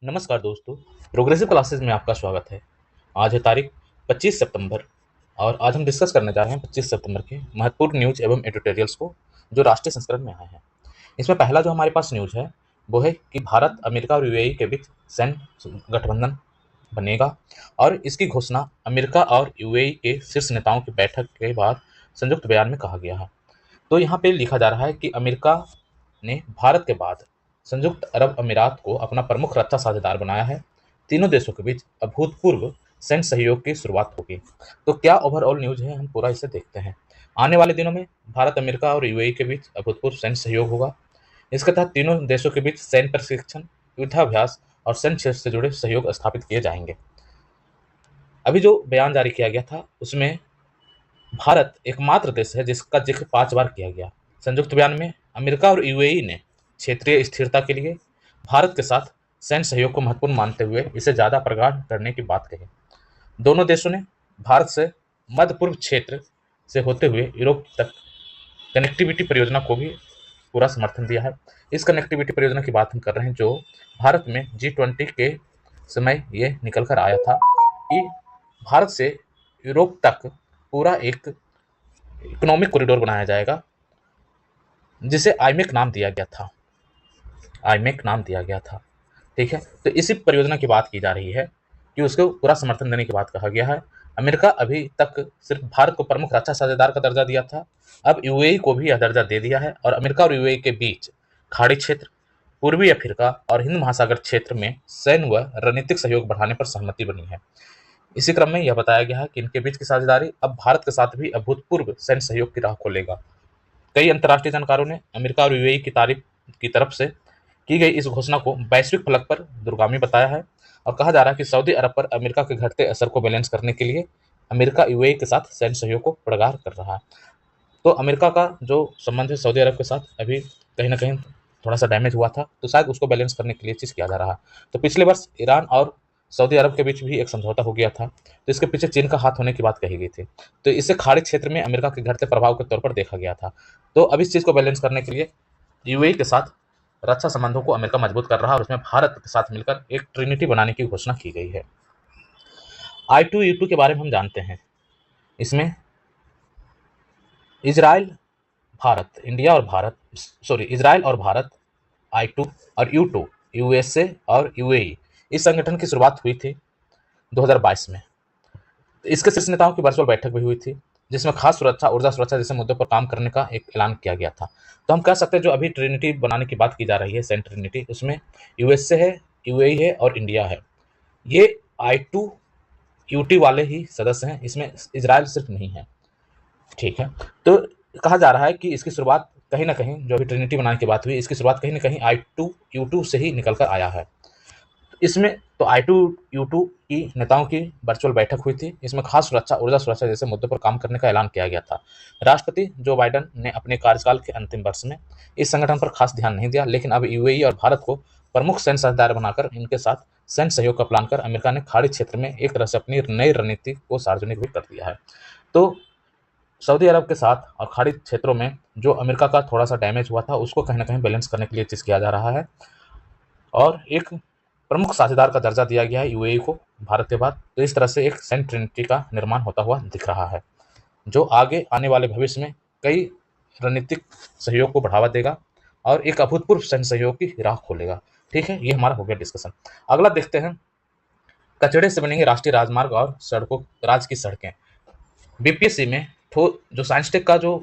नमस्कार दोस्तों, progressive classes में आपका स्वागत है। आज है तारीख 25 सितंबर और आज हम डिस्कस करने जा रहे हैं 25 सितंबर के महत्वपूर्ण न्यूज़ एवं एडिटोरियल्स को जो राष्ट्रीय संस्करण में आए हैं। इसमें पहला जो हमारे पास न्यूज़ है वो है कि भारत, अमेरिका और यूएई के बीच सैन्य गठबंधन बनेगा और इसकी घोषणा अमेरिका और यूएई के शीर्ष नेताओं की बैठक के बाद संयुक्त बयान में कहा गया है। तो यहाँ पे लिखा जा रहा है कि अमेरिका ने भारत के बाद संयुक्त अरब अमीरात को अपना प्रमुख रक्षा साझेदार बनाया है। तीनों देशों के बीच अभूतपूर्व सैन्य सहयोग की शुरुआत होगी। तो क्या ओवरऑल न्यूज है, हम पूरा इसे देखते हैं। आने वाले दिनों में भारत, अमेरिका और यूएई के बीच अभूतपूर्व सैन्य सहयोग होगा। इसके तहत तीनों देशों के बीच सैन्य प्रशिक्षण, युद्धाभ्यास और सैन्य क्षेत्र से जुड़े सहयोग स्थापित किए जाएंगे। अभी जो बयान जारी किया गया था उसमें भारत एकमात्र देश है जिसका जिक्र 5 बार किया गया। संयुक्त बयान में अमेरिका और यूएई ने क्षेत्रीय स्थिरता के लिए भारत के साथ सैन्य सहयोग को महत्वपूर्ण मानते हुए इसे ज्यादा प्रगाढ़ करने की बात कही। दोनों देशों ने भारत से मध्य पूर्व क्षेत्र से होते हुए यूरोप तक कनेक्टिविटी परियोजना को भी पूरा समर्थन दिया है। इस कनेक्टिविटी परियोजना की बात हम कर रहे हैं जो भारत में G20 के समय ये निकल कर आया था कि भारत से यूरोप तक पूरा एक इकोनॉमिक कॉरिडोर बनाया जाएगा जिसे आईमेक नाम दिया गया था। आईमेक नाम दिया गया था, ठीक है। तो इसी परियोजना की बात की जा रही है कि उसको पूरा समर्थन देने की बात कहा गया है। अमेरिका अभी तक सिर्फ भारत को प्रमुख रक्षा साझेदार का दर्जा दिया था, अब यूएई को भी यह दर्जा दे दिया है और अमेरिका और यूएई के बीच खाड़ी क्षेत्र, पूर्वी अफ्रीका और हिंद महासागर क्षेत्र में सैन्य व रणनीतिक सहयोग बढ़ाने पर सहमति बनी है। इसी क्रम में यह बताया गया है कि इनके बीच की साझेदारी अब भारत के साथ भी अभूतपूर्व सैन्य सहयोग की राह खोलेगा। कई अंतर्राष्ट्रीय जानकारों ने अमेरिका और यूएई की तरफ से की गई इस घोषणा को वैश्विक फलक पर दूरगामी बताया है और कहा जा रहा है कि सऊदी अरब पर अमेरिका के घटते असर को बैलेंस करने के लिए अमेरिका यूएई के साथ सैन्य सहयोग को प्रगाढ़ कर रहा है। तो अमेरिका का जो संबंध है सऊदी अरब के साथ अभी कहीं ना कहीं थोड़ा सा डैमेज हुआ था, तो शायद उसको बैलेंस करने के लिए चीज़ किया जा रहा है। तो पिछले वर्ष ईरान और सऊदी अरब के बीच भी एक समझौता हो गया था, तो इसके पीछे चीन का हाथ होने की बात कही गई थी। तो इसे खाड़ी क्षेत्र में अमेरिका के घटते प्रभाव के तौर पर देखा गया था। तो अब इस चीज़ को बैलेंस करने के लिए यूएई के साथ रक्षा संबंधों को अमेरिका मजबूत कर रहा है और उसमें भारत के साथ मिलकर एक ट्रिनिटी बनाने की घोषणा की गई है। I2U2 के बारे में हम जानते हैं। इसमें इजराइल इजराइल और भारत I2 और U2, यूएसए और यूएई, इस संगठन की शुरुआत हुई थी 2022 में। इसके शीर्ष नेताओं की वर्चुअल बैठक भी हुई थी जिसमें खास सुरक्षा, ऊर्जा सुरक्षा जैसे मुद्दों पर काम करने का एक ऐलान किया गया था। तो हम कह सकते हैं जो अभी ट्रिनिटी बनाने की बात की जा रही है, सेंट ट्रिनिटी, उसमें यूएसए है, यूएई है और इंडिया है। ये I2U2 वाले ही सदस्य हैं, इसमें इजराइल सिर्फ नहीं है, ठीक है। तो कहा जा रहा है कि इसकी शुरुआत कहीं ना कहीं, जो अभी ट्रिनिटी बनाने की बात हुई, इसकी शुरुआत कहीं ना कहीं I2U2 से ही निकल कर आया है। इसमें तो I2U2 की नेताओं की वर्चुअल बैठक हुई थी। इसमें खास सुरक्षा, ऊर्जा सुरक्षा जैसे मुद्दों पर काम करने का ऐलान किया गया था। राष्ट्रपति जो बाइडेन ने अपने कार्यकाल के अंतिम वर्ष में इस संगठन पर खास ध्यान नहीं दिया, लेकिन अब यूएई और भारत को प्रमुख सैन्य साझेदार बनाकर इनके साथ सैन्य सहयोग का प्लान कर अमेरिका ने खाड़ी क्षेत्र में एक तरह से अपनी नई रणनीति को सार्वजनिक भी कर दिया है। तो सऊदी अरब के साथ और खाड़ी क्षेत्रों में जो अमेरिका का थोड़ा सा डैमेज हुआ था उसको कहीं ना कहीं बैलेंस करने के लिए चीज़ किया जा रहा है और एक प्रमुख साझेदार का दर्जा दिया गया है यूएई को भारत के बाद। तो इस तरह से एक सैन्य ट्रिनिटी का निर्माण होता हुआ दिख रहा है जो आगे आने वाले भविष्य में कई रणनीतिक सहयोग को बढ़ावा देगा और एक अभूतपूर्व सैन्य सहयोग की राह खोलेगा। ठीक है, ये हमारा हो गया डिस्कशन। अगला देखते हैं, कचड़े से बनेंगे राष्ट्रीय राजमार्ग और सड़कों, राज्य की सड़कें। बीपीएससी में जो साइंस टेक का जो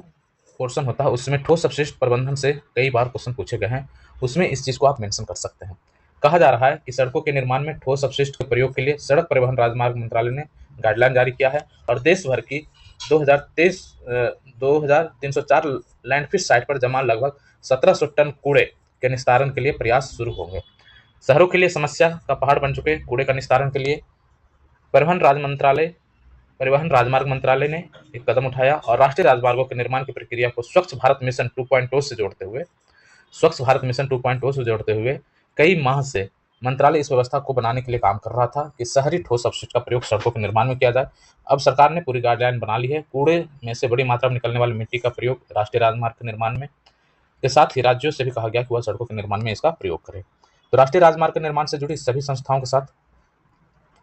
पोर्शन होता है उसमें ठोस अपशिष्ट प्रबंधन से कई बार क्वेश्चन पूछे गए हैं, उसमें इस चीज को आप मेंशन कर सकते हैं। कहा जा रहा है कि सड़कों के निर्माण में ठोस अपशिष्ट के प्रयोग के लिए सड़क परिवहन राजमार्ग मंत्रालय ने गाइडलाइन जारी किया है और देश भर की 2304 लैंडफिल साइट पर जमा लगभग 1700 टन कूड़े के निस्तारण के लिए प्रयास शुरू होंगे। शहरों के लिए समस्या का पहाड़ बन चुके कूड़े का निस्तारण के लिए परिवहन राजमार्ग मंत्रालय ने एक कदम उठाया और राष्ट्रीय राजमार्गों के निर्माण की प्रक्रिया को स्वच्छ भारत मिशन 2.0 से जोड़ते हुए कई माह से मंत्रालय इस व्यवस्था को बनाने के लिए काम कर रहा था कि शहरी ठोस अपशिष्ट का प्रयोग सड़कों के निर्माण में किया जाए। अब सरकार ने पूरी गाइडलाइन बना ली है। कूड़े में से बड़ी मात्रा में निकलने वाली मिट्टी का प्रयोग राष्ट्रीय राजमार्ग के निर्माण में के साथ ही राज्यों से भी कहा गया कि वह सड़कों के निर्माण में इसका प्रयोग करें। तो राष्ट्रीय राजमार्ग के निर्माण से जुड़ी सभी संस्थाओं के साथ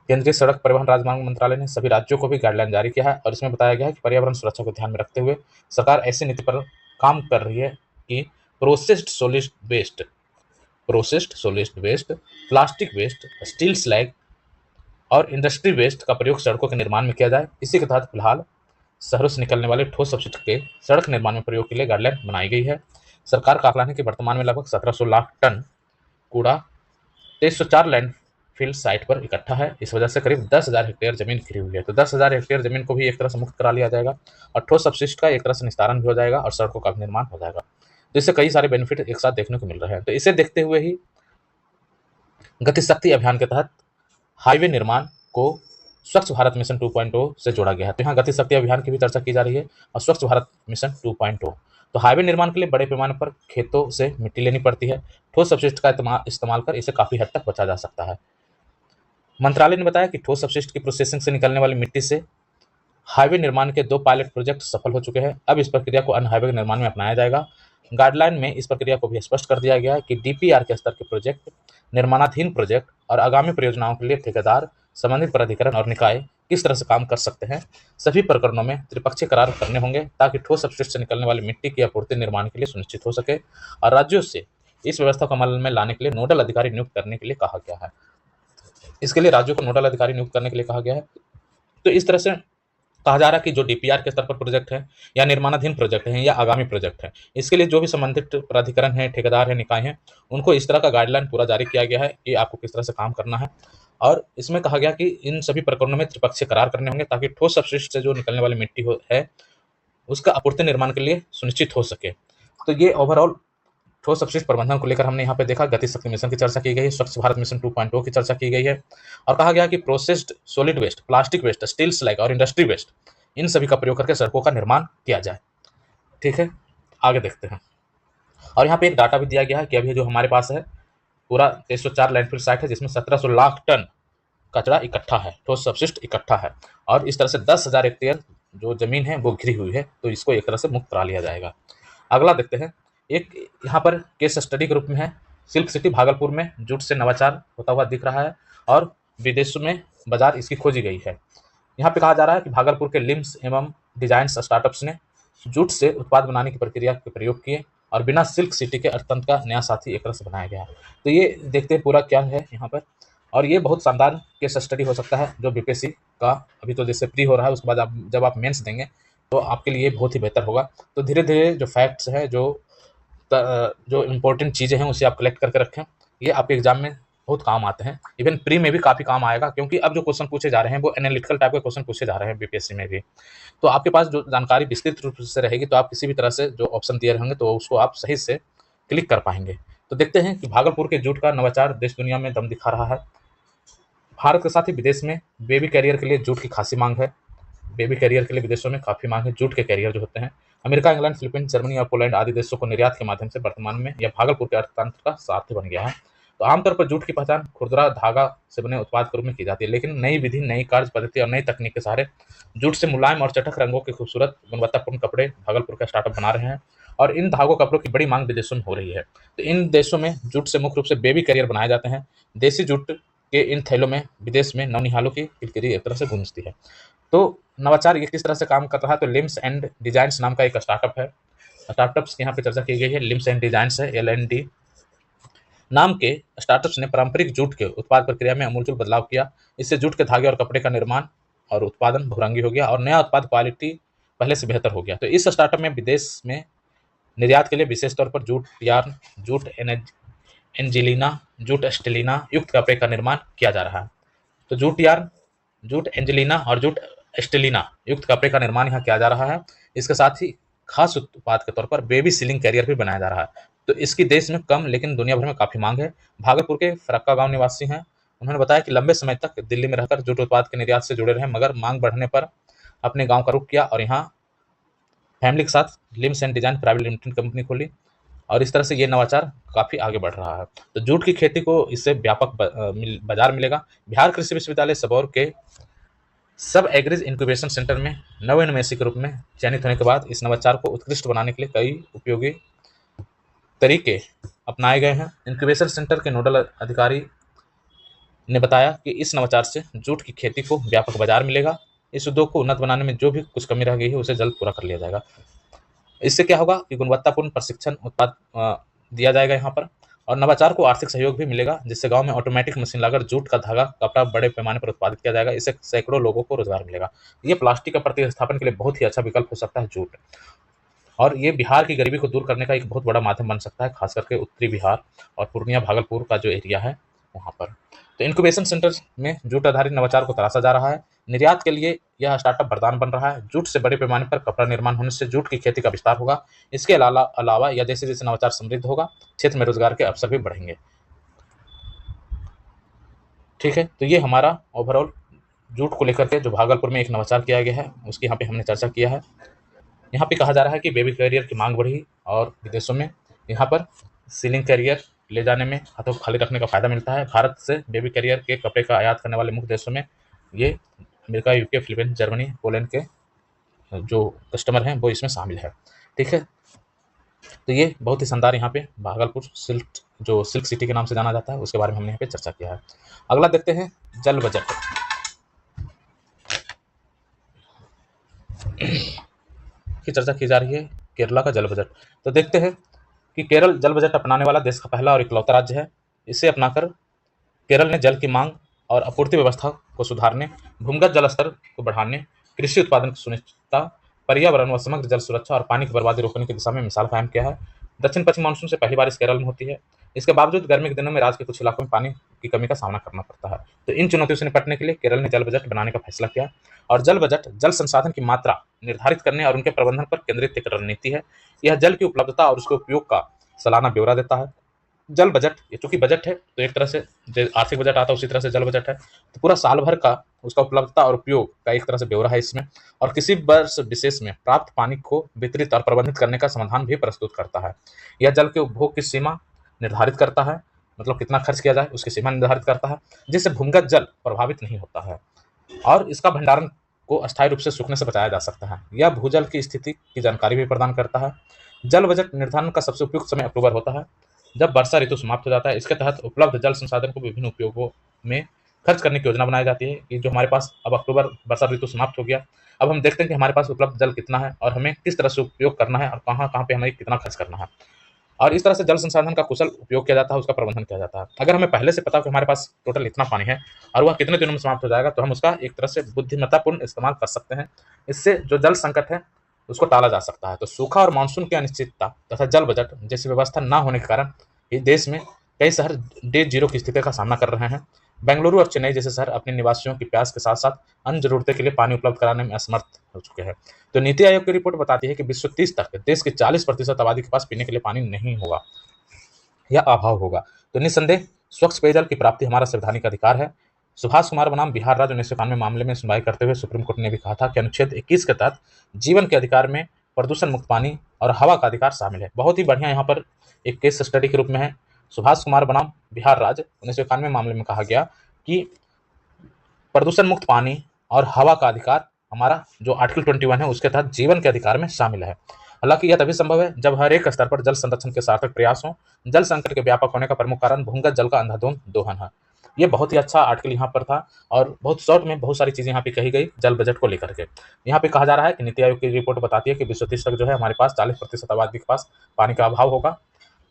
केंद्रीय सड़क परिवहन राजमार्ग मंत्रालय ने सभी राज्यों को भी गाइडलाइन जारी किया है और इसमें बताया गया है कि पर्यावरण सुरक्षा को ध्यान में रखते हुए सरकार ऐसी नीति पर काम कर रही है कि processed solid waste, plastic waste, steel slag और इंडस्ट्री वेस्ट का प्रयोग सड़कों के निर्माण में किया जाए। इसी के तहत फिलहाल शहरों से निकलने वाले ठोस अपशिष्ट के सड़क निर्माण में प्रयोग के लिए गाइडलाइन बनाई गई है। सरकार का आकलन है कि वर्तमान में लगभग 1700 लाख टन कूड़ा 2304 लैंडफिल साइट पर इकट्ठा है। इस वजह से करीब 10,000 हेक्टेयर जमीन घिरी हुई है। तो 10,000 हेक्टेयर जमीन को भी एक तरह से मुक्त करा लिया जाएगा और ठोस अपशिष्ट का एक तरह से निस्तारण भी हो जाएगा और सड़कों का भी निर्माण हो जाएगा। तो इससे कई सारे बेनिफिट एक साथ देखने को मिल रहे हैं। तो इसे देखते हुए ही गति शक्ति अभियान के तहत हाईवे निर्माण को स्वच्छ भारत मिशन 2.0 से जोड़ा गया है। तो यहाँ गति शक्ति अभियान की भी चर्चा की जा रही है और स्वच्छ भारत मिशन 2.0। तो हाईवे निर्माण के लिए बड़े पैमाने पर खेतों से मिट्टी लेनी पड़ती है। ठोस अपशिष्ट का इस्तेमाल कर इसे काफी हद तक बचा जा सकता है। मंत्रालय ने बताया कि ठोस अपशिष्ट की प्रोसेसिंग से निकलने वाली मिट्टी से हाईवे निर्माण के 2 पायलट प्रोजेक्ट सफल हो चुके हैं। अब इस प्रक्रिया को अन्य हाईवे निर्माण में अपनाया जाएगा। गाइडलाइन में इस प्रक्रिया को भी स्पष्ट कर दिया गया है कि डीपीआर के स्तर के प्रोजेक्ट, निर्माणाधीन प्रोजेक्ट और आगामी परियोजनाओं के लिए ठेकेदार, संबंधित प्राधिकरण और निकाय किस तरह से काम कर सकते हैं। सभी प्रकरणों में त्रिपक्षीय करार करने होंगे ताकि ठोस अपशिष्ट से निकलने वाली मिट्टी की आपूर्ति निर्माण के लिए सुनिश्चित हो सके और राज्यों से इस व्यवस्था को अमल में लाने के लिए नोडल अधिकारी नियुक्त करने के लिए कहा गया है। इसके लिए राज्यों को नोडल अधिकारी नियुक्त करने के लिए कहा गया है। तो इस तरह से कहा जा रहा है कि जो डीपीआर के स्तर पर प्रोजेक्ट है या निर्माणाधीन प्रोजेक्ट है या आगामी प्रोजेक्ट है, इसके लिए जो भी संबंधित प्राधिकरण है, ठेकेदार है, निकाय है, उनको इस तरह का गाइडलाइन पूरा जारी किया गया है कि आपको किस तरह से काम करना है। और इसमें कहा गया कि इन सभी प्रकरणों में त्रिपक्षीय करार करने होंगे ताकि ठोस अपशिष्ट से जो निकलने वाली मिट्टी है उसका आपूर्ति निर्माण के लिए सुनिश्चित हो सके। तो ये ओवरऑल ठोस अपशिष्ट प्रबंधन को लेकर हमने यहाँ पे देखा। गति शक्ति मिशन की चर्चा की गई है, स्वच्छ भारत मिशन 2.0 की चर्चा की गई है और कहा गया कि processed solid waste, plastic waste, steel slag और इंडस्ट्री वेस्ट, इन सभी का प्रयोग करके सड़कों का निर्माण किया जाए। ठीक है, आगे देखते हैं। और यहाँ पे एक डाटा भी दिया गया है कि अभी जो हमारे पास है पूरा 2304 लैंडफिल साइट है जिसमें 1700 लाख टन कचरा इकट्ठा है, ठोस अपशिष्ट इकट्ठा है और इस तरह से 10,000 हेक्टेयर जो जमीन है वो घिरी हुई है। तो इसको एक तरह से मुक्त करा लिया जाएगा। अगला देखते हैं, एक यहाँ पर केस स्टडी के रूप में है। सिल्क सिटी भागलपुर में जूट से नवाचार होता हुआ दिख रहा है और विदेशों में बाजार इसकी खोजी गई है। यहाँ पे कहा जा रहा है कि भागलपुर के लिम्स एवं डिजाइन्स स्टार्टअप्स ने जूट से उत्पाद बनाने की प्रक्रिया के प्रयोग किए और बिना सिल्क सिटी के अर्थतंत्र का नया साथी एक तरह से बनाया गया है। तो ये देखते हैं पूरा क्या है यहाँ पर। और ये बहुत शानदार केस स्टडी हो सकता है जो बीपीएससी का अभी तो जैसे प्री हो रहा है, उसके बाद जब आप मेंस देंगे तो आपके लिए बहुत ही बेहतर होगा। तो धीरे धीरे जो फैक्ट्स हैं, जो इम्पोर्टेंट चीज़ें हैं उसे आप कलेक्ट करके रखें। ये आपके एग्जाम में बहुत काम आते हैं, इवन प्री में भी काफ़ी काम आएगा क्योंकि अब जो क्वेश्चन पूछे जा रहे हैं वो एनालिटिकल टाइप के क्वेश्चन पूछे जा रहे हैं बीपीएससी में भी। तो आपके पास जो जानकारी विस्तृत रूप से रहेगी तो आप किसी भी तरह से जो ऑप्शन दिए रहेंगे तो उसको आप सही से क्लिक कर पाएंगे। तो देखते हैं कि भागलपुर के जूट का नवाचार देश दुनिया में दम दिखा रहा है। भारत के साथ ही विदेश में बेबी कैरियर के लिए जूट की खासी मांग है। बेबी कैरियर के लिए विदेशों में काफ़ी मांग है। जूट के कैरियर जो होते हैं अमेरिका, इंग्लैंड, फिलीपींस, जर्मनी और पोलैंड आदि देशों को निर्यात के माध्यम से वर्तमान में यह भागलपुर के अर्थतंत्र का सारथी बन गया है। तो आमतौर पर जूट की पहचान खुरदरा धागा से बने उत्पाद के रूप में की जाती है, लेकिन नई विधि, नई कार्य पद्धति और नई तकनीक के सहारे जूट से मुलायम और चटक रंगों के खूबसूरत गुणवत्तापूर्ण कपड़े भागलपुर का स्टार्टअप बना रहे हैं और इन धागों कपड़ों की बड़ी मांग विदेशों में हो रही है। तो इन देशों में जूट से मुख्य रूप से बेबी कैरियर बनाए जाते हैं। देसी जूट के इन थैलों में विदेश में नवनिहालों की किलकिरी एक तरह से गूंजती है। तो नवाचार ये किस तरह से काम कर रहा है, तो लिम्स एंड डिजाइन्स नाम का एक स्टार्टअप है। स्टार्टअप्स की यहाँ पे चर्चा की गई है। लिम्स एंड डिजाइन्स है, LND नाम के स्टार्टअप्स ने पारंपरिक जूट के उत्पाद प्रक्रिया में अमूलचूल बदलाव किया। इससे जूट के धागे और कपड़े का निर्माण और उत्पादन बहुरंगी हो गया और नया उत्पाद क्वालिटी पहले से बेहतर हो गया। तो इस स्टार्टअप में विदेश में निर्यात के लिए विशेष तौर पर jute yarn, jute Angelina, jute Estelina युक्त कपड़े का निर्माण किया जा रहा है। तो जूट यार्न, जूट एंजेलिना और जूट एस्टेलिना युक्त कपड़े का निर्माण यहाँ किया जा रहा है। इसके साथ ही खास उत्पाद के तौर पर बेबी सीलिंग कैरियर भी बनाया जा रहा है। तो इसकी देश में कम लेकिन दुनिया भर में काफ़ी मांग है। भागलपुर के फरक्का गांव निवासी हैं, उन्होंने बताया कि लंबे समय तक दिल्ली में रहकर जूट उत्पाद के निर्यात से जुड़े रहे, मगर मांग बढ़ने पर अपने गाँव का रुख किया और यहाँ फैमिली के साथ limbs and design private limited company खोली और इस तरह से ये नवाचार काफ़ी आगे बढ़ रहा है। तो जूट की खेती को इससे व्यापक बाजार मिलेगा। बिहार कृषि विश्वविद्यालय सबौर के सब एग्रीज इंक्यूबेशन सेंटर में नवोन्मेषी के रूप में चयनित होने के बाद इस नवाचार को उत्कृष्ट बनाने के लिए कई उपयोगी तरीके अपनाए गए हैं। इंक्यूबेशन सेंटर के नोडल अधिकारी ने बताया कि इस नवाचार से जूट की खेती को व्यापक बाजार मिलेगा। इस उद्योग को उन्नत बनाने में जो भी कुछ कमी रह गई है उसे जल्द पूरा कर लिया जाएगा। इससे क्या होगा कि गुणवत्तापूर्ण प्रशिक्षण उत्पाद दिया जाएगा यहाँ पर, और नवाचार को आर्थिक सहयोग भी मिलेगा, जिससे गांव में ऑटोमेटिक मशीन लगाकर जूट का धागा कपड़ा बड़े पैमाने पर उत्पादित किया जाएगा। इससे सैकड़ों लोगों को रोजगार मिलेगा। ये प्लास्टिक का प्रतिस्थापन के लिए बहुत ही अच्छा विकल्प हो सकता है जूट, और ये बिहार की गरीबी को दूर करने का एक बहुत बड़ा माध्यम बन सकता है, खास करके उत्तरी बिहार और पूर्णिया भागलपुर का जो एरिया है वहाँ पर। तो इंक्यूबेशन सेंटर में जूट आधारित नवाचार को तराशा जा रहा है। निर्यात के लिए यह स्टार्टअप वरदान बन रहा है। जूट से बड़े पैमाने पर कपड़ा निर्माण होने से जूट की खेती का विस्तार होगा। इसके अलावा यह जैसे जैसे नवाचार समृद्ध होगा, क्षेत्र में रोजगार के अवसर भी बढ़ेंगे। ठीक है, तो ये हमारा ओवरऑल जूट को लेकर के जो भागलपुर में एक नवाचार किया गया है उसकी यहाँ पे हमने चर्चा किया है। यहाँ पे कहा जा रहा है कि बेबी कैरियर की मांग बढ़ी और विदेशों में यहाँ पर सीलिंग कैरियर ले जाने में, हाथों को खाली रखने का फायदा मिलता है। भारत से बेबी कैरियर के कपड़े का आयात करने वाले मुख्य देशों में ये America, UK, Philippines, Germany, Poland के जो कस्टमर हैं वो इसमें शामिल है। ठीक है, तो ये बहुत ही शानदार यहाँ पे भागलपुर सिल्क सिटी के नाम से जाना जाता है, उसके बारे में हमने यहाँ पे चर्चा किया है। अगला देखते हैं जल बजट की चर्चा की जा रही है, केरला का जल बजट। तो देखते हैं कि केरल जल बजट अपनाने वाला देश का पहला और इकलौता राज्य है। इसे अपनाकर केरल ने जल की मांग और आपूर्ति व्यवस्था को सुधारने, भूमिगत जल स्तर को बढ़ाने, कृषि उत्पादन की सुनिश्चितता, पर्यावरण व समग्र जल सुरक्षा और पानी की बर्बादी रोकने की दिशा में मिसाल कायम किया है। दक्षिण पश्चिम मानसून से पहली बारिश केरल में होती है। इसके बावजूद गर्मी के दिनों में राज्य के कुछ इलाकों में पानी की कमी का सामना करना पड़ता है। तो इन चुनौतियों से निपटने के लिए केरल ने जल बजट बनाने का फैसला किया, और जल बजट जल संसाधन की मात्रा निर्धारित करने और उनके प्रबंधन पर केंद्रित एक रणनीति है। यह जल की उपलब्धता और उसके उपयोग का सालाना ब्यौरा देता है। जल बजट, ये चूंकि बजट है तो एक तरह से जो आर्थिक बजट आता है उसी तरह से जल बजट है, तो पूरा साल भर का उसका उपलब्धता और उपयोग का एक तरह से ब्यौरा है इसमें, और किसी वर्ष विशेष में प्राप्त पानी को वितरित और प्रबंधित करने का समाधान भी प्रस्तुत करता है। यह जल के उपभोग की सीमा निर्धारित करता है, मतलब कितना खर्च किया जाए उसकी सीमा निर्धारित करता है, जिससे भूमिगत जल प्रभावित नहीं होता है, और इसका भंडारण को अस्थायी रूप से सूखने से बचाया जा सकता है। यह भूजल की स्थिति की जानकारी भी प्रदान करता है। जल बजट निर्धारण का सबसे उपयुक्त समय अक्टूबर होता है, जब वर्षा ऋतु समाप्त हो जाता है। इसके तहत उपलब्ध जल संसाधन को विभिन्न उपयोगों में खर्च करने की योजना बनाई जाती है कि जो हमारे पास अब अक्टूबर वर्षा ऋतु समाप्त हो गया, अब हम देखते हैं कि हमारे पास उपलब्ध जल कितना है और हमें किस तरह से उपयोग करना है और कहाँ कहाँ पे हमें कितना खर्च करना है, और इस तरह से जल संसाधन का कुशल उपयोग किया जाता है, उसका प्रबंधन किया जाता है। अगर हमें पहले से पता हो कि हमारे पास टोटल इतना पानी है और वह कितने दिनों में समाप्त हो जाएगा, तो हम उसका एक तरह से बुद्धिमत्तापूर्ण इस्तेमाल कर सकते हैं। इससे जो जल संकट है उसको टाला जा सकता है। तो सूखा और मानसून की अनिश्चितता तथा जल बजट जैसी व्यवस्था न होने के कारण इस देश में कई शहर डे जीरो की स्थिति का सामना कर रहे हैं। बेंगलुरु और चेन्नई जैसे शहर अपने निवासियों की प्यास के साथ साथ अन्य जरूरतें के लिए पानी उपलब्ध कराने में असमर्थ हो चुके हैं। तो नीति आयोग की रिपोर्ट बताती है कि 2030 तक देश के 40% आबादी के पास पीने के लिए पानी नहीं होगा या अभाव होगा। तो निस्संदेह स्वच्छ पेयजल की प्राप्ति हमारा संवैधानिक अधिकार है। सुभाष कुमार बनाम बिहार राज्य 1991 मामले में सुनवाई करते हुए सुप्रीम कोर्ट ने भी कहा था कि अनुच्छेद 21 के तहत जीवन के अधिकार में प्रदूषण मुक्त पानी और हवा का अधिकार शामिल है। बहुत ही बढ़िया यहाँ पर एक केस स्टडी के रूप में है। सुभाष कुमार बनाम बिहार राज्य 1991 मामले में कहा गया कि प्रदूषण मुक्त पानी और हवा का अधिकार हमारा जो आर्टिकल 21 है उसके तहत जीवन के अधिकार में शामिल है। हालांकि यह तभी संभव है जब हर एक स्तर पर जल संरक्षण के सार्थक प्रयास हों। जल संकट के व्यापक होने का प्रमुख कारण भूमिगत जल का अंधाधुंध दोहन है। ये बहुत ही अच्छा आर्टिकल यहाँ पर था, और बहुत शॉर्ट में बहुत सारी चीजें यहाँ पे कही गई जल बजट को लेकर के। यहाँ पे कहा जा रहा है कि नीति आयोग की रिपोर्ट बताती है कि 2030 तक जो है हमारे पास 40% आबादी के पास पानी का अभाव होगा।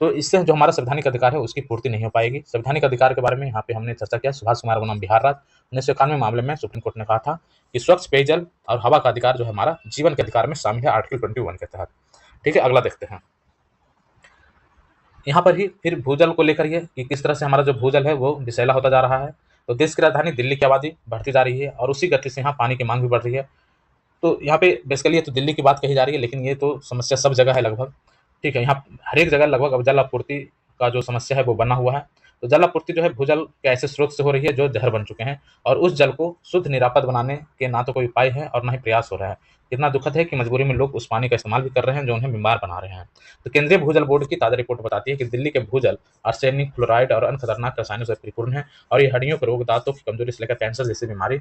तो इससे जो हमारा संवैधानिक अधिकार है उसकी पूर्ति नहीं हो पाएगी। संवैधानिक अधिकार के बारे में यहाँ पे हमने चर्चा किया। सुभाष कुमार बनाम बिहार राज्य 1991 मामले में सुप्रीम कोर्ट ने कहा था कि स्वच्छ पेयजल और हवा का अधिकार जो है हमारा जीवन के अधिकार में शामिल है आर्टिकल 21 के तहत। ठीक है, अगला देखते हैं। यहाँ पर ही फिर भूजल को लेकर ये कि किस तरह से हमारा जो भूजल है वो विषैला होता जा रहा है। तो देश की राजधानी दिल्ली की आबादी बढ़ती जा रही है और उसी गति से यहाँ पानी की मांग भी बढ़ रही है। तो यहाँ पे बेसिकली ये तो दिल्ली की बात कही जा रही है, लेकिन ये तो समस्या सब जगह है लगभग। ठीक है, यहाँ हर एक जगह लगभग अब जल आपूर्ति का जो समस्या है वो बना हुआ है। तो जल आपूर्ति जो है भूजल के ऐसे स्रोत से हो रही है जो जहर बन चुके हैं, और उस जल को शुद्ध निरापद बनाने के ना तो कोई उपाय है और ना ही प्रयास हो रहा है। कितना दुखद है कि मजबूरी में लोग उस पानी का इस्तेमाल भी कर रहे हैं जो उन्हें बीमार बना रहे हैं। तो केंद्रीय भूजल बोर्ड की ताज़ा रिपोर्ट बताती है कि दिल्ली के भूजल आर्सेनिक, फ्लोराइड और अन्य खतरनाक रसायनों से परिपूर्ण है, और ये हड्डियों के रोग, दांतों की कमजोरी से लेकर कैंसर जैसी बीमारी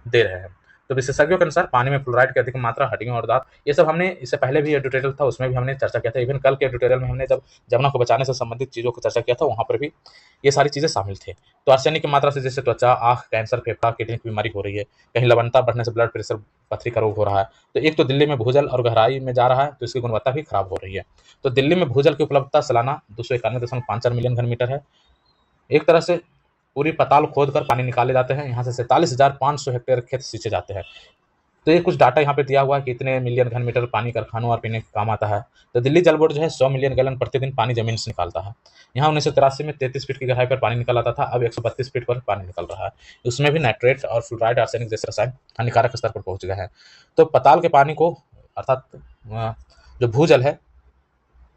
दे रहे हैं। तो विशेषज्ञों के अनुसार पानी में फ्लोराइड की अधिक मात्रा हड्डियों और दांत, ये सब हमने इससे पहले भी ये ट्यूटोरियल था उसमें भी हमने चर्चा किया था। इवन कल के ट्यूटोरियल में हमने जब जमुना को बचाने से संबंधित चीज़ों को चर्चा किया था, वहाँ पर भी ये सारी चीज़ें शामिल थे। तो आर्सेनिक की मात्रा से जैसे त्वचा, आँख, कैंसर, फेफड़ा, किडनी की बीमारी हो रही है, कहीं लवणता बढ़ने से ब्लड प्रेशर, पथरी का रोग हो रहा है। तो एक तो दिल्ली में भूजल और गहराई में जा रहा है, तो इसकी गुणवत्ता भी खराब हो रही है। तो दिल्ली में भूजल की उपलब्धता सालाना 291.54 मिलियन घन मीटर है। एक तरह से पूरी पताल खोद कर पानी निकाले जाते हैं, यहाँ से 47,500 हेक्टेयर खेत सींचे जाते हैं। तो ये कुछ डाटा यहाँ पे दिया हुआ है कि इतने मिलियन घन मीटर पानी कारखानों और पीने के काम आता है। तो दिल्ली जल बोर्ड जो है 100 मिलियन गैलन प्रतिदिन पानी जमीन से निकालता है। यहाँ 1983 में 33 फीट की गहराई पर पानी निकल आता था, अब 132 फीट पर पानी निकल रहा है। उसमें भी नाइट्रेट और फ्लोराइड, आर्सेनिक जैसे रसायन हानिकारक स्तर पर पहुंच गए हैं। तो पताल के पानी को अर्थात जो भूजल है,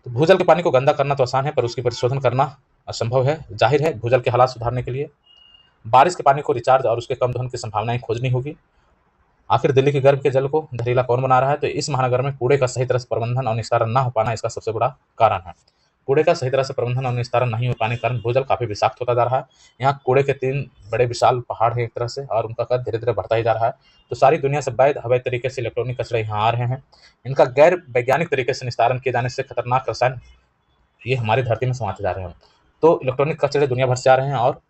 तो भूजल के पानी को गंदा करना तो आसान है, पर उसकी परिशोधन करना असंभव है। जाहिर है भूजल के हालात सुधारने के लिए बारिश के पानी को रिचार्ज और उसके कम दोहन की संभावनाएं खोजनी होगी। आखिर दिल्ली के गर्भ के जल को जहरीला कौन बना रहा है? तो इस महानगर में कूड़े का सही तरह से प्रबंधन और निस्तारण न हो पाना इसका सबसे बड़ा कारण है। कूड़े का सही तरह से प्रबंधन और निस्तारण नहीं हो पाने के कारण भूजल काफी विषाक्त होता जा रहा है। यहाँ कूड़े के 3 बड़े विशाल पहाड़ हैं एक तरह से, और उनका कद धीरे धीरे बढ़ता ही जा रहा है। तो सारी दुनिया से अवैध तरीके से इलेक्ट्रॉनिक कचरे यहाँ आ रहे हैं। इनका गैर वैज्ञानिक तरीके से निस्तारण किए जाने से खतरनाक रसायन ये हमारी धरती में समाते जा रहे हैं। तो इलेक्ट्रॉनिक कचरे दुनिया भर से आ रहे हैं और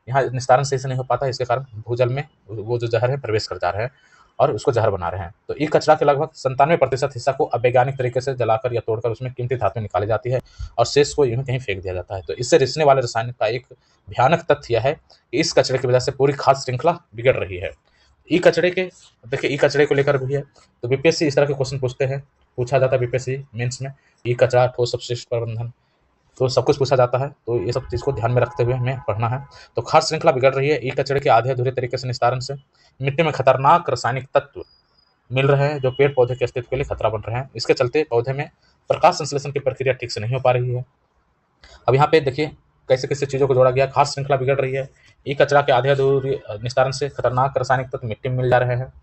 यहाँ निस्तारण सही से नहीं हो पाता, इसके कारण भूजल में वो जो जहर है प्रवेश कर जा रहे हैं और उसको जहर बना रहे हैं। तो ई कचरा के लगभग 97% हिस्सा को अवैज्ञानिक तरीके से जलाकर या तोड़कर उसमें कीमती धातुएं निकाली जाती है और शेष को यूं कहीं फेंक दिया जाता है। तो इससे रिसने वाले रसायन का एक भयानक तथ्य यह है कि इस कचरे की वजह से पूरी खाद्य श्रृंखला बिगड़ रही है। ई कचरे के देखिए, ई कचरे को लेकर भी है, तो बीपीएससी इस तरह के क्वेश्चन पूछा जाता है बीपीएससी मेंस में। ई कचरा, ठोस अपशिष्ट प्रबंधन, तो सब कुछ पूछा जाता है। तो ये सब चीज़ को ध्यान में रखते हुए हमें पढ़ना है। तो खाद्य श्रृंखला बिगड़ रही है। ई कचरे के आधे अधूरे तरीके से निस्तारण से मिट्टी में खतरनाक रासायनिक तत्व मिल रहे हैं जो पेड़ पौधे के अस्तित्व के लिए खतरा बन रहे हैं। इसके चलते पौधे में प्रकाश संश्लेषण की प्रक्रिया ठीक से नहीं हो पा रही है। अब यहाँ पे देखिए कैसे कैसे चीज़ों को जोड़ा गया। खाद्य श्रृंखला बिगड़ रही है। ई कचरा के आधे अधूरे निस्तारण से खतरनाक रासायनिक तत्व मिट्टी में मिल जा रहे हैं,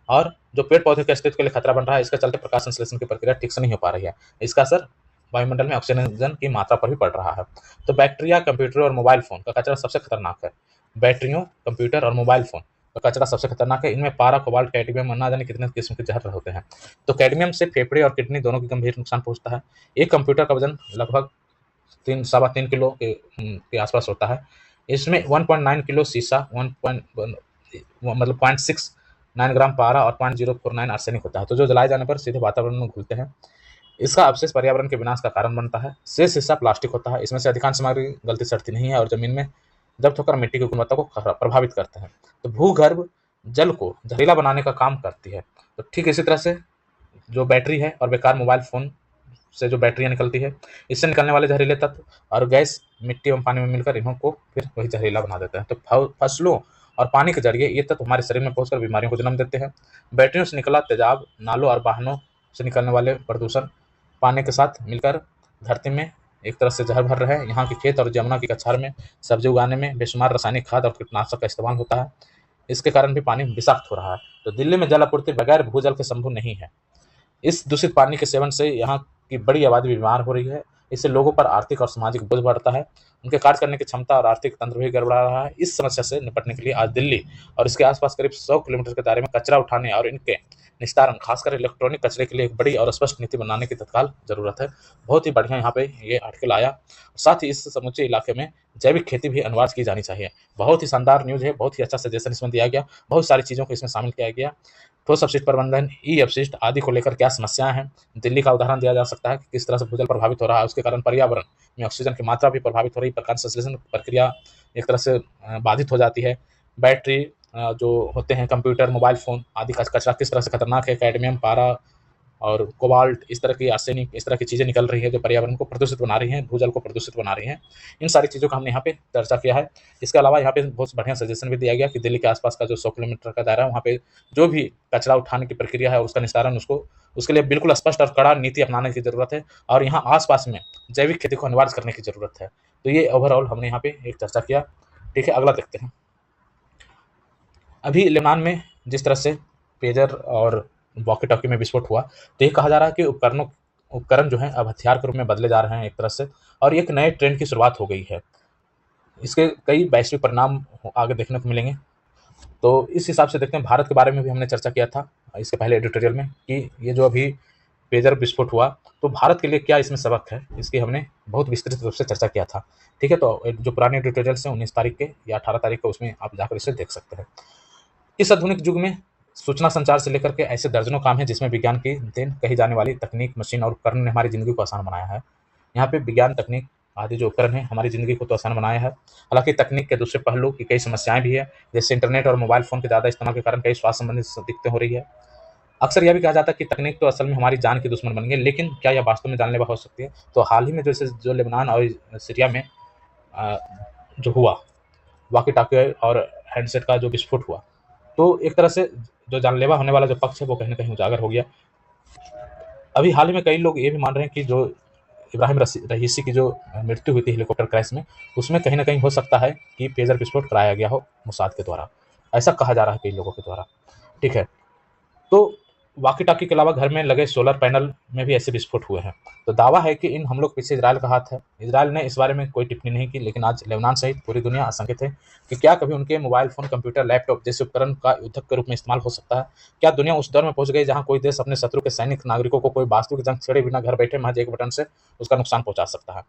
और जो पेड़ पौधे के अस्तित्व के लिए खतरा बन रहा है, इसके चलते प्रकाश संश्लेषण की प्रक्रिया ठीक से नहीं हो पा रही है। इसका असर वायुमंडल में ऑक्सीजन की मात्रा पर भी पड़ रहा है। तो बैटरिया, कंप्यूटर और मोबाइल फोन का कचरा सबसे खतरनाक है। बैटरियों, कंप्यूटर और मोबाइल फोन का कचरा सबसे खतरनाक है। इनमें पारा, कोबाल्ट, कैडमियम और ना जाने कितने किस्म के जहर होते हैं। तो कैडमियम से फेफड़े और किडनी दोनों की गंभीर नुकसान पहुंचता है। एक कंप्यूटर का वजन लगभग 3 किलो के आसपास होता है। इसमें 1.9 किलो सीसा, 0.69 ग्राम पारा और 0.049 आर्सेनिक होता है, तो जो जलाए जाने पर सीधे वातावरण में घुलते हैं। इसका अवशेष पर्यावरण के विनाश का कारण बनता है। शेष हिस्सा प्लास्टिक होता है। इसमें से अधिकांश सामग्री गलती से सड़ती नहीं है और जमीन में जब्त होकर मिट्टी की गुणवत्ता को प्रभावित करते हैं। तो भूगर्भ जल को जहरीला बनाने का काम करती है। तो ठीक इसी तरह से जो बैटरी है और बेकार मोबाइल फोन से जो बैटरियां निकलती है, इससे निकलने वाले जहरीले तत्व और गैस मिट्टी एवं पानी में मिलकर इन्हों को फिर वही जहरीला बना देते हैं। तो फसलों और पानी के जरिए ये तत्व हमारे शरीर में पहुंचकर बीमारियों को जन्म देते हैं। बैटरियों से निकला तेजाब, नालों और वाहनों से निकलने वाले प्रदूषण पानी के साथ मिलकर धरती में एक तरह से जहर भर रहे हैं। यहाँ के खेत और जमुना की कछार में सब्जी उगाने में बेशुमार रासायनिक खाद और कीटनाशक का इस्तेमाल होता है। इसके कारण भी पानी विषाक्त हो रहा है। तो दिल्ली में जल आपूर्ति बगैर भूजल के संभव नहीं है। इस दूषित पानी के सेवन से यहाँ की बड़ी आबादी बीमार हो रही है। इससे लोगों पर आर्थिक और सामाजिक बोझ बढ़ता है। उनके कार्य करने की क्षमता और आर्थिक तंत्र भी गड़बड़ा रहा है। इस समस्या से निपटने के लिए आज दिल्ली और इसके आसपास करीब 100 किलोमीटर के दायरे में कचरा उठाने और इनके निस्तारण, खासकर इलेक्ट्रॉनिक कचरे के लिए एक बड़ी और स्पष्ट नीति बनाने की तत्काल जरूरत है। बहुत ही बढ़िया यहाँ पे ये आर्टिकल आया। साथ ही इस समूचे इलाके में जैविक खेती भी अनिवार्य की जानी चाहिए। बहुत ही शानदार न्यूज है, बहुत ही अच्छा सजेशन इसमें दिया गया, बहुत सारी चीज़ों को इसमें शामिल किया गया। ठोस अपशिष्ट प्रबंधन, ई अपशिष्ट आदि को लेकर क्या समस्याएं हैं। दिल्ली का उदाहरण दिया जा सकता है कि किस तरह से भूजल प्रभावित हो रहा है, उसके कारण पर्यावरण में ऑक्सीजन की मात्रा भी प्रभावित हो रही है, प्रकाश संश्लेषण प्रक्रिया एक तरह से बाधित हो जाती है। बैटरी जो होते हैं, कंप्यूटर, मोबाइल फ़ोन आदि का कचरा किस तरह से खतरनाक है। कैडमियम, पारा और कोबाल्ट, इस तरह की आर्सेनिक, इस तरह की चीज़ें निकल रही है जो पर्यावरण को प्रदूषित बना रही हैं, भूजल को प्रदूषित बना रही हैं। इन सारी चीज़ों का हमने यहाँ पे चर्चा किया है। इसके अलावा यहाँ पे बहुत बढ़िया सजेशन भी दिया गया कि दिल्ली के आसपास का जो 100 किलोमीटर का दायरा है, वहाँ पे जो भी कचरा उठाने की प्रक्रिया है और उसका निस्तारण, उसके लिए बिल्कुल स्पष्ट और कड़ा नीति अपनाने की जरूरत है, और यहाँ आसपास में जैविक खेती को अनिवार्य करने की जरूरत है। तो ये ओवरऑल हमने यहाँ पे एक चर्चा किया। ठीक है, अगला देखते हैं। अभी लेबनान में जिस तरह से पेजर और वॉकी टॉकी में विस्फोट हुआ, तो ये कहा जा रहा है कि उपकरण जो हैं अब हथियार के रूप में बदले जा रहे हैं एक तरह से, और एक नए ट्रेंड की शुरुआत हो गई है। इसके कई वैश्विक परिणाम आगे देखने को मिलेंगे। तो इस हिसाब से देखते हैं, भारत के बारे में भी हमने चर्चा किया था इसके पहले एडिटोरियल में कि ये जो अभी पेजर विस्फोट हुआ, तो भारत के लिए क्या इसमें सबक है, इसकी हमने बहुत विस्तृत रूप से चर्चा किया था। ठीक है, तो जो पुराने एडिटोरियल्स हैं 19 तारीख के या 18 तारीख के, उसमें आप जाकर इसे देख सकते हैं। इस आधुनिक युग में सूचना संचार से लेकर के ऐसे दर्जनों काम हैं जिसमें विज्ञान की देन कही जाने वाली तकनीक, मशीन और उपकरण ने हमारी ज़िंदगी को आसान बनाया है। यहाँ पे विज्ञान, तकनीक आदि जो उपकरण हैं हमारी ज़िंदगी को तो आसान बनाया है। हालाँकि तकनीक के दूसरे पहलू की कई समस्याएँ भी हैं, जैसे इंटरनेट और मोबाइल फ़ोन के ज़्यादा इस्तेमाल के कारण कई स्वास्थ्य संबंधी दिक्कतें हो रही है। अक्सर यह भी कहा जाता है कि तकनीक तो असल में हमारी जान की दुश्मन बन गई, लेकिन क्या यह वास्तव में जानलेवा हो सकती है? तो हाल ही में जैसे जो लेबनान और सीरिया में अ, जो हुआ, वॉकी-टॉकी और हैंडसेट का जो विस्फोट हुआ, तो एक तरह से जो जानलेवा होने वाला जो पक्ष है वो कहीं न कहीं उजागर हो गया। अभी हाल ही में कई लोग ये भी मान रहे हैं कि जो इब्राहिम रईसी की जो मृत्यु हुई थी हेलीकॉप्टर क्रैश में, उसमें कहीं न कहीं हो सकता है कि पेजर विस्फोट कराया गया हो मोसाद के द्वारा। ऐसा कहा जा रहा है कई लोगों के द्वारा। ठीक है। तो वॉकी-टॉकी के अलावा घर में लगे सोलर पैनल में भी ऐसे विस्फोट हुए हैं। तो दावा है कि इन हमलों के पीछे इज़राइल का हाथ है। इज़राइल ने इस बारे में कोई टिप्पणी नहीं की, लेकिन आज लेबनान सहित पूरी दुनिया आशंकित है कि क्या कभी उनके मोबाइल फ़ोन, कंप्यूटर, लैपटॉप जैसे उपकरण का युद्धक के रूप में इस्तेमाल हो सकता है? क्या दुनिया उस दौर में पहुँच गई जहाँ कोई देश अपने शत्रु के सैनिक नागरिकों को कोई वास्तविक जंग छेड़े बिना घर बैठे महज एक बटन से उसका नुकसान पहुँचा सकता है?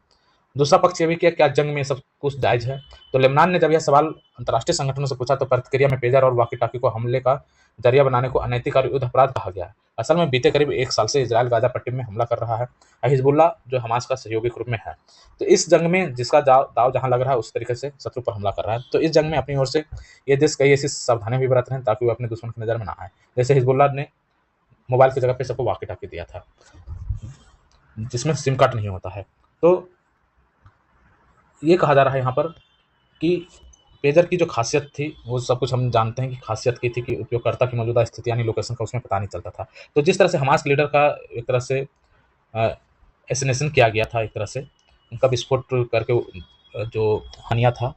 दूसरा पक्ष ये भी कि क्या जंग में ये सब कुछ जायज़ है? तो लेबनान ने जब यह सवाल अंतर्राष्ट्रीय संगठनों से पूछा, तो प्रतिक्रिया में पेजर और वॉकी-टॉकी को हमले का जरिया बनाने को अनैतिक और युद्ध अपराध कहा गया है। असल में बीते करीब 1 साल से इज़राइल गाज़ा पट्टी में हमला कर रहा है। हिज़्बुल्लाह जो हमास का सहयोगी ग्रुप में है। तो इस जंग में जिसका दाँव जहाँ लग रहा है उस तरीके से शत्रु पर हमला कर रहा है। तो इस जंग में अपनी ओर से ये देश कई ऐसी सावधानियाँ भी बरत रहे हैं ताकि वो अपने दुश्मन की नज़र में ना आए। जैसे हिज़्बुल्लाह ने मोबाइल की जगह पे सबको वॉकी-टॉकी दिया था, जिसमें सिम कार्ड नहीं होता है। तो ये कहा जा रहा है यहाँ पर कि पेजर की जो खासियत थी, वो सब कुछ हम जानते हैं कि खासियत की थी कि उपयोगकर्ता की मौजूदा स्थिति यानी लोकेशन का उसमें पता नहीं चलता था। तो जिस तरह से हमास लीडर का एक तरह से अ, असैसिनेशन किया गया था, एक तरह से उनका विस्फोट करके जो हनिया था,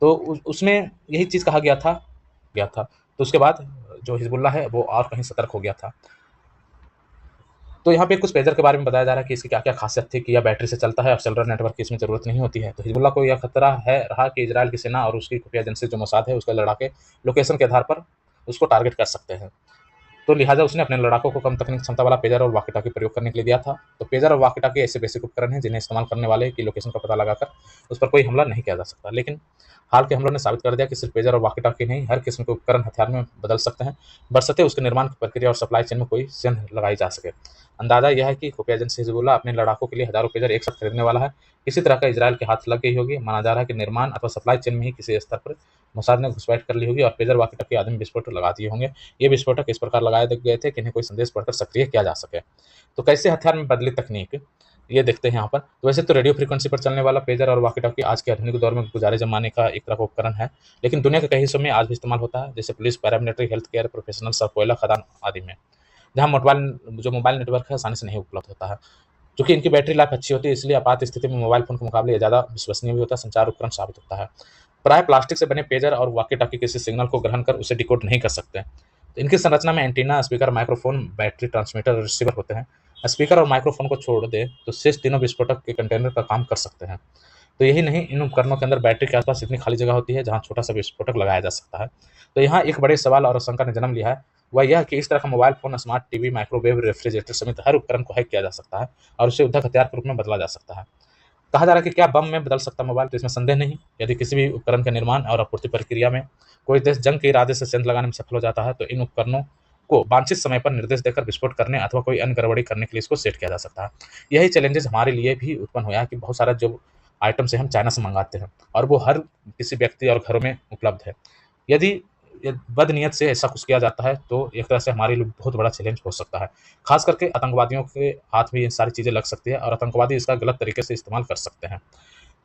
तो उसमें यही चीज़ कहा गया था। तो उसके बाद जो हिज़्बुल्लाह है वो और कहीं सतर्क हो गया था। तो यहाँ पे कुछ पेजर के बारे में बताया जा रहा है कि इसकी क्या-क्या खासियत थी कि यह बैटरी से चलता है और सेलुलर नेटवर्क की इसमें ज़रूरत नहीं होती है। तो हिज़्बुल्लाह को यह खतरा है रहा कि इज़राइल की सेना और उसकी खुफिया एजेंसी जो मोसाद है, उसके लड़ाके लोकेशन के आधार पर उसको टारगेट कर सकते हैं। तो लिहाजा उसने अपने लड़ाकों को कम तकनीक क्षमता वाला पेजर और वॉकी-टॉकी प्रयोग करने के लिए दिया था। तो पेजर और वॉकी-टॉकी ऐसे बेसिक उपकरण हैं जिन्हें इस्तेमाल करने वाले की लोकेशन का पता लगाकर उस पर कोई हमला नहीं किया जा सकता। लेकिन हाल के हमलों ने साबित कर दिया कि सिर्फ पेजर और वॉकी-टॉकी नहीं, हर किस्म के उपकरण हथियार में बदल सकते हैं, बशर्ते उसके निर्माण की प्रक्रिया और सप्लाई चेन में कोई सेंध लगाई जा सके। अंदाजा यह है कि खुफिया एजेंसी हिज़्बुल्लाह अपने लड़ाकों के लिए हज़ारों पेजर एक साथ खरीदने वाला है। किसी तरह का इज़राइल के हाथ लग गई होगी। माना जा रहा है कि निर्माण अथवा सप्लाई चेन में ही किसी स्तर पर मोसाद ने घुसपैठ कर ली होगी और पेजर वॉकी-टॉकी आदि में विस्फोट लगा दिए होंगे। ये विस्फोटक इस प्रकार लगाए गए थे कि इन्हें कोई संदेश पढ़कर सक्रिय किया जा सके। तो कैसे हथियार में बदली तकनीक, ये देखते हैं यहाँ पर। तो वैसे तो रेडियो फ्रीक्वेंसी पर चलने वाला पेजर और वॉकी-टॉकी आज के आधुनिक दौर में गुजारे ज़माने का एक तरह का उपकरण है, लेकिन दुनिया के कई हिस्सों में आज भी इस्तेमाल होता है, जैसे police, paramilitary, health care professionals और कोयला खदान आदि में, जहाँ मोबाइल नेटवर्क है आसानी से नहीं उपलब्ध होता है। चूँकि इनकी बैटरी लाइफ अच्छी होती है, इसलिए आपात स्थिति में मोबाइल फ़ोन के मुकाबले ये ज़्यादा विश्वसनीय भी होता है, संचार उपकरण साबित होता है। प्रायः प्लास्टिक से बने पेजर और वॉकी-टॉकी किसी सिग्नल को ग्रहण कर उसे डिकोड नहीं कर सकते। तो इनकी संरचना में antenna, speaker, microphone, battery, transmitter और रिसीवर होते हैं। स्पीकर और माइक्रोफ़ोन को छोड़ दें तो शेष तीनों विस्फोटक के कंटेनर का काम कर सकते हैं। तो यही नहीं, इन उपकरणों के अंदर बैटरी के आसपास इतनी खाली जगह होती है जहाँ छोटा-सा विस्फोटक लगाया जा सकता है। तो यहाँ एक बड़े सवाल और आशंका ने जन्म लिया है, वह यह कि इस तरह का mobile phone, smart TV, microwave, refrigerator समेत हर उपकरण को हैक किया जा सकता है और उसे युद्धक हथियार के रूप में बदला जा सकता है। कहा जा रहा है कि क्या बम में बदल सकता मोबाइल? तो इसमें संदेह नहीं। यदि किसी भी उपकरण के निर्माण और आपूर्ति प्रक्रिया में कोई देश जंग के इरादे से सेंध लगाने में सफल हो जाता है, तो इन उपकरणों को वांछित समय पर निर्देश देकर विस्फोट करने अथवा कोई अन्य गड़बड़ी करने के लिए इसको सेट किया जा सकता है। यही चैलेंजेस हमारे लिए भी उत्पन्न हुआ है कि बहुत सारा जो आइटम्स है हम चाइना से मंगाते हैं और वो हर किसी व्यक्ति और घरों में उपलब्ध है। यदि ये बदनीयत से ऐसा कुछ किया जाता है तो एक तरह से हमारे लिए बहुत बड़ा चैलेंज हो सकता है। खास करके आतंकवादियों के हाथ में ये सारी चीज़ें लग सकती है और आतंकवादी इसका गलत तरीके से इस्तेमाल कर सकते हैं।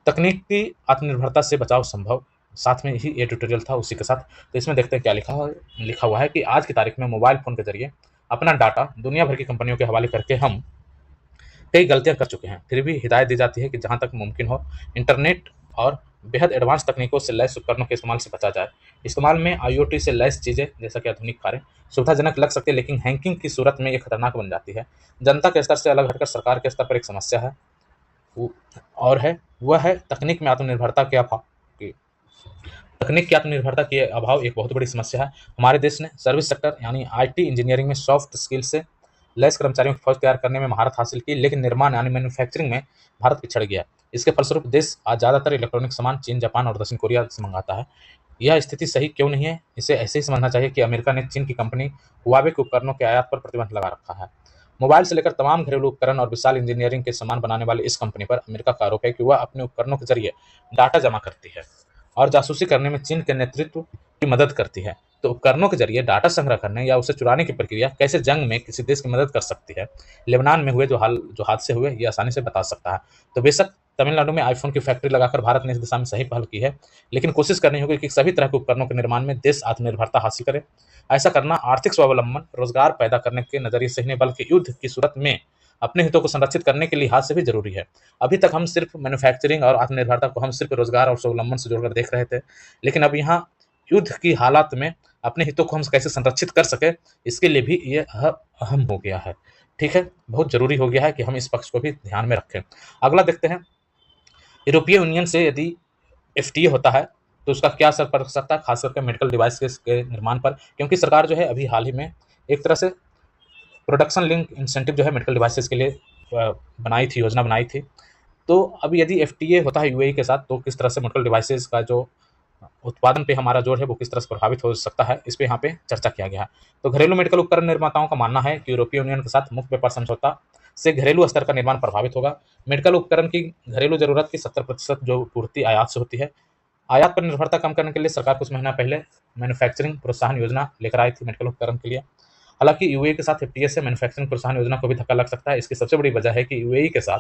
तकनीकी आत्मनिर्भरता से बचाव संभव, साथ में ही ये ट्यूटोरियल था उसी के साथ। तो इसमें देखते हैं क्या लिखा हुआ है कि आज की तारीख में मोबाइल फ़ोन के ज़रिए अपना डाटा दुनिया भर की कंपनियों के हवाले करके हम कई गलतियाँ कर चुके हैं। फिर भी हिदायत दी जाती है कि जहाँ तक मुमकिन हो इंटरनेट और बेहद एडवांस तकनीकों से लैस उपकरणों के इस्तेमाल से बचा जाए। इस्तेमाल में आईओटी से लैस चीज़ें जैसा कि आधुनिक कारें सुविधाजनक लग सकती है, लेकिन हैकिंग की सूरत में ये खतरनाक बन जाती है। जनता के स्तर से अलग हटकर सरकार के स्तर पर एक समस्या है, वो और है वह है तकनीक में आत्मनिर्भरता की तकनीक की आत्मनिर्भरता के अभाव एक बहुत बड़ी समस्या है। हमारे देश ने सर्विस सेक्टर यानी आईटी इंजीनियरिंग में सॉफ्ट स्किल से लैस कर्मचारियों की फौज तैयार करने में महारत हासिल की, लेकिन निर्माण यानी मैन्युफैक्चरिंग में भारत पिछड़ गया। इसके फलस्वरूप देश आज ज़्यादातर इलेक्ट्रॉनिक सामान चीन, जापान और दक्षिण कोरिया से मंगाता है। यह स्थिति सही क्यों नहीं है? इसे ऐसे ही समझना चाहिए कि अमेरिका ने चीन की कंपनी हुआवे के उपकरणों के आयात पर प्रतिबंध लगा रखा है। मोबाइल से लेकर तमाम घरेलू उपकरण और विशाल इंजीनियरिंग के सामान बनाने वाली इस कंपनी पर अमेरिका का आरोप है कि वह अपने उपकरणों के जरिए डाटा जमा करती है और जासूसी करने में चीन के नेतृत्व की मदद करती है। तो उपकरणों के जरिए डाटा संग्रह करने या उसे चुराने की प्रक्रिया कैसे जंग में किसी देश की मदद कर सकती है? लेबनान में हुए जो हादसे हुए, ये आसानी से बता सकता है। तो बेशक तमिलनाडु में आईफोन की फैक्ट्री लगाकर भारत ने इस दिशा में सही पहल की है, लेकिन कोशिश करनी होगी कि सभी तरह के उपकरणों के निर्माण में देश आत्मनिर्भरता हासिल करे। ऐसा करना आर्थिक स्वावलंबन, रोजगार पैदा करने के नजरिए से ही नहीं, बल्कि युद्ध की सूरत में अपने हितों को संरक्षित करने के लिहाज से भी जरूरी है। अभी तक हम सिर्फ मैन्युफैक्चरिंग और आत्मनिर्भरता को हम सिर्फ रोजगार और स्वावलंबन से जोड़कर देख रहे थे, लेकिन अब यहाँ युद्ध की हालात में अपने हितों को हम कैसे संरक्षित कर सके, इसके लिए भी ये अहम हो गया है। ठीक है, बहुत जरूरी हो गया है कि हम इस पक्ष को भी ध्यान में रखें। अगला देखते हैं, यूरोपीय यूनियन से यदि एफटीए होता है तो उसका क्या असर पड़ सकता है, खास करके मेडिकल डिवाइस के निर्माण पर, क्योंकि सरकार जो है अभी हाल ही में एक तरह से प्रोडक्शन लिंक इंसेंटिव जो है मेडिकल डिवाइसेस के लिए बनाई थी, योजना बनाई थी। तो अब यदि एफटीए होता है यूएई के साथ, तो किस तरह से मेडिकल डिवाइसेस का जो उत्पादन पे हमारा जोर है वो किस तरह से प्रभावित हो सकता है, इस पे यहाँ पे चर्चा किया गया है। तो घरेलू मेडिकल उपकरण निर्माताओं का मानना है कि यूरोपीय यूनियन के साथ मुक्त व्यापार समझौता से घरेलू स्तर का निर्माण प्रभावित होगा। मेडिकल उपकरण की घरेलू जरूरत की 70% जो पूर्ति आयात से होती है। आयात पर निर्भरता कम करने के लिए सरकार कुछ महीना पहले मैन्युफैक्चरिंग प्रोत्साहन योजना लेकर आई थी मेडिकल उपकरण के लिए। हालांकि यूएई के साथ एफटीए से मैन्युफैक्चरिंग प्रोत्साहन योजना को भी धक्का लग सकता है। इसकी सबसे बड़ी वजह है कि यूएई के साथ,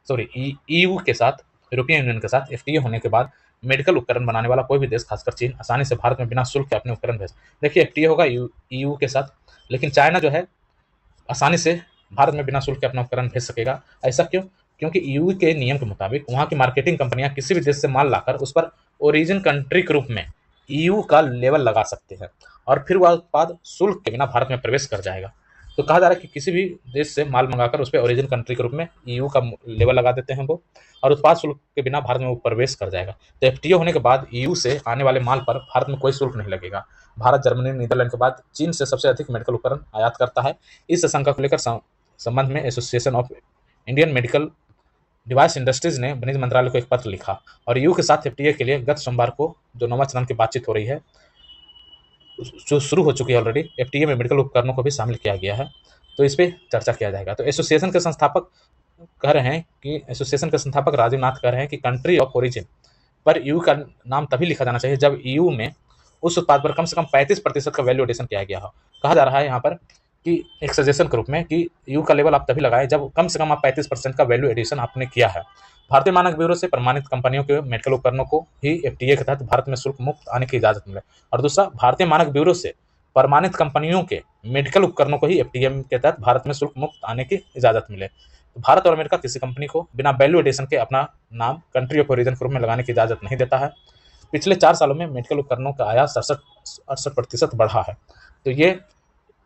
सॉरी, ईयू के साथ, यूरोपियन यूनियन के साथ एफटीए होने के बाद मेडिकल उपकरण बनाने वाला कोई भी देश, खासकर चीन, आसानी से भारत में बिना शुल्क के अपने उपकरण भेज, देखिए एफटीए होगा ईयू के साथ, लेकिन चाइना जो है आसानी से भारत में बिना शुल्क के अपना उपकरण भेज सकेगा। ऐसा क्यों? क्योंकि ईयू के नियम के मुताबिक वहाँ की मार्केटिंग कंपनियां किसी भी देश से माल लाकर उस पर ओरिजिन कंट्री के रूप में ईयू का लेवल लगा सकते हैं और फिर वह उत्पाद शुल्क के बिना भारत में प्रवेश कर जाएगा। तो कहा जा रहा है कि किसी भी देश से माल मंगाकर उस पर ओरिजिन कंट्री के रूप में ईयू का लेवल लगा देते हैं वो, और उत्पाद शुल्क के बिना भारत में वो प्रवेश कर जाएगा। तो एफटीए होने के बाद ईयू से आने वाले माल पर भारत में कोई शुल्क नहीं लगेगा। भारत जर्मनी, नीदरलैंड के बाद चीन से सबसे अधिक मेडिकल उपकरण आयात करता है। इस आशंका को लेकर संबंध में association of Indian medical device industries ने वाणिज्य मंत्रालय को एक पत्र लिखा और ईयू के साथ एफटीए के लिए गत सोमवार को जो 9वां चरण की बातचीत हो रही है, जो शुरू हो चुकी है ऑलरेडी, एफटीए में मेडिकल उपकरणों को भी शामिल किया गया है। तो इस पर चर्चा किया जाएगा। तो एसोसिएशन के संस्थापक कह रहे हैं कि एसोसिएशन के संस्थापक राजीव नाथ कह रहे हैं कि कंट्री ऑफ ओरिजिन पर ईयू का नाम तभी लिखा जाना चाहिए जब ईयू में उस उत्पाद पर कम से कम 35% का वैल्यू एडिशन किया गया हो। कहा जा रहा है यहाँ पर कि एक सजेशन के रूप में कि ईयू का लेवल आप तभी लगाएं जब कम से कम आप 35% का वैल्यू एडिशन आपने किया है। भारतीय मानक ब्यूरो से प्रमाणित कंपनियों के मेडिकल उपकरणों को ही एफटीए के तहत भारत में शुल्क मुक्त आने की इजाजत मिले, और दूसरा, भारतीय मानक ब्यूरो से प्रमाणित कंपनियों के मेडिकल उपकरणों को ही एफटीए के तहत भारत में शुल्क मुक्त आने की इजाजत मिले। तो भारत और अमेरिका किसी कंपनी को बिना वैल्यू एडिशन के अपना नाम कंट्री ऑफ ओरिजिन के रूप में लगाने की इजाजत नहीं देता है। पिछले 4 सालों में मेडिकल उपकरणों का आयात 68% बढ़ा है। तो ये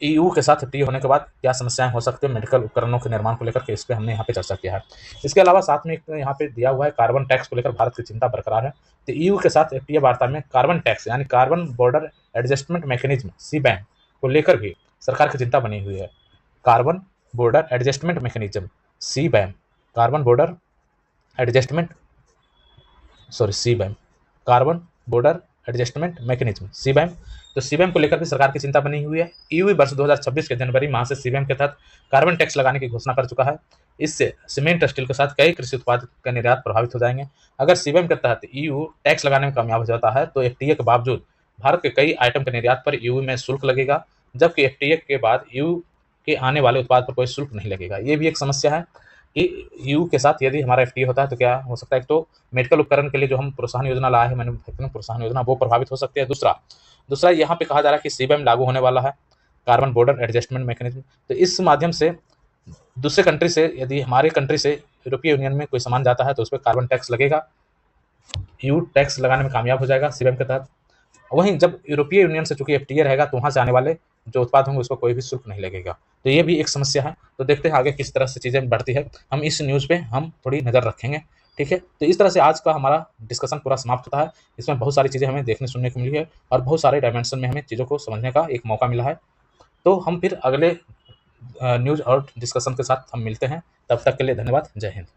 ईयू के साथ एफटीए होने के बाद क्या समस्याएं हो सकती है मेडिकल उपकरणों के निर्माण को लेकर के, इस पे हमने यहाँ पे चर्चा किया है। इसके अलावा साथ में एक यहाँ पे दिया हुआ है कार्बन टैक्स को लेकर भारत की चिंता बरकरार है। तो ईयू के साथ एफटीए वार्ता में कार्बन टैक्स यानी carbon border adjustment mechanism CBAM को लेकर भी सरकार की चिंता बनी हुई है। Carbon border adjustment mechanism CBAM, carbon border adjustment, sorry CBAM, carbon border adjustment mechanism CBAM। तो CBAM को लेकर भी सरकार की चिंता बनी हुई है। ईयू वर्ष 2026 के जनवरी माह से CBAM के तहत कार्बन टैक्स लगाने की घोषणा कर चुका है। इससे सीमेंट, स्टील के साथ कई कृषि उत्पाद का निर्यात प्रभावित हो जाएंगे। अगर CBAM के तहत ईयू टैक्स लगाने में कामयाब हो जाता है तो एफटीए के बावजूद भारत के कई आइटम के निर्यात पर ईयू में शुल्क लगेगा, जबकि एफटीए के बाद ईयू के आने वाले उत्पाद पर कोई शुल्क नहीं लगेगा। ये भी एक समस्या है कि ईयू के साथ यदि हमारा एफटीए होता है तो क्या हो सकता है। एक तो मेडिकल उपकरण के लिए जो हम प्रोत्साहन योजना लाए हैं, मैन्युफैक्चरिंग प्रोत्साहन योजना, वो प्रभावित हो सकती है। दूसरा यहाँ पे कहा जा रहा है कि CBAM लागू होने वाला है, कार्बन बॉर्डर एडजस्टमेंट मैकेनिज्म। तो इस माध्यम से दूसरे कंट्री से, यदि हमारे कंट्री से यूरोपीय यूनियन में कोई सामान जाता है तो उस पर कार्बन टैक्स लगेगा। ईयू टैक्स लगाने में कामयाब हो जाएगा CBAM के तहत। वहीं जब यूरोपीय यूनियन से चूंकि एफटीए रहेगा तो वहाँ से आने वाले जो उत्पाद होंगे उसको कोई भी शुल्क नहीं लगेगा। तो ये भी एक समस्या है। तो देखते हैं आगे किस तरह से चीज़ें बढ़ती है। हम इस न्यूज़ पे हम थोड़ी नज़र रखेंगे। ठीक है, तो इस तरह से आज का हमारा डिस्कशन पूरा समाप्त होता है। इसमें बहुत सारी चीज़ें हमें देखने सुनने को मिली है और बहुत सारे डायमेंशन में हमें चीज़ों को समझने का एक मौका मिला है। तो हम फिर अगले न्यूज़ और डिस्कशन के साथ हम मिलते हैं। तब तक के लिए धन्यवाद। जय हिंद।